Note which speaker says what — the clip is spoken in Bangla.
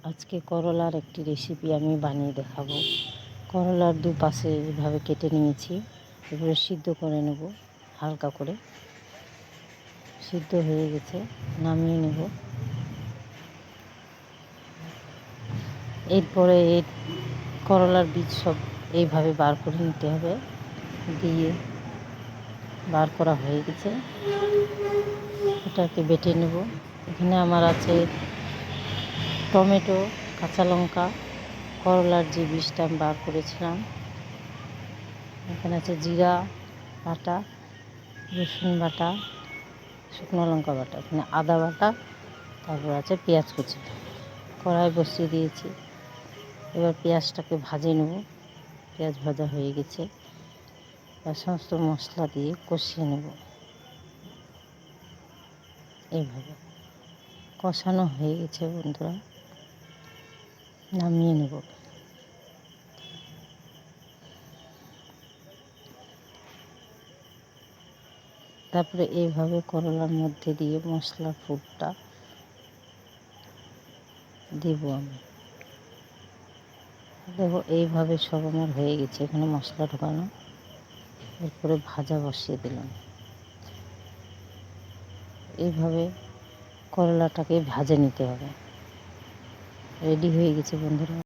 Speaker 1: আজকে করলার একটি রেসিপি আমি বানিয়ে দেখাবো। করলার দুপাশে এভাবে কেটে নিয়েছি, এবারে সিদ্ধ করে নেব। হালকা করে সিদ্ধ হয়ে গেছে, নামিয়ে নেব। এরপরে এই করলার বীজ সব এইভাবে বার করে নিতে হবে। দিয়ে বার করা হয়ে গেছে, এটাকে বেটে নেব। এখানে আমার আছে টমেটো, কাঁচা লঙ্কা, করলার যে বীজটা আমি বার করেছিলাম, এখানে আছে জিরা বাটা, রসুন বাটা, শুকনো লঙ্কা বাটা, এখানে আদা বাটা, তারপর আছে পেঁয়াজ কুচি। কড়াই বসিয়ে দিয়েছি, এবার পেঁয়াজটাকে ভাজে নেব। পেঁয়াজ ভাজা হয়ে গেছে, আর সমস্ত মশলা দিয়ে কষিয়ে নেব। এইভাবে কষানো হয়ে গেছে বন্ধুরা, নামিয়ে নেব। তারপরে এইভাবে করলার মধ্যে দিয়ে মশলার ফুটটা দেব আমি। দেখো এইভাবে সব আমার হয়ে গেছে, এখানে মশলা ঢোকানো। এরপরে ভাজা বসিয়ে দিলাম। এইভাবে করলাটাকে ভাজে নিতে হবে। রেডি হয়ে গেছে বন্ধুরা।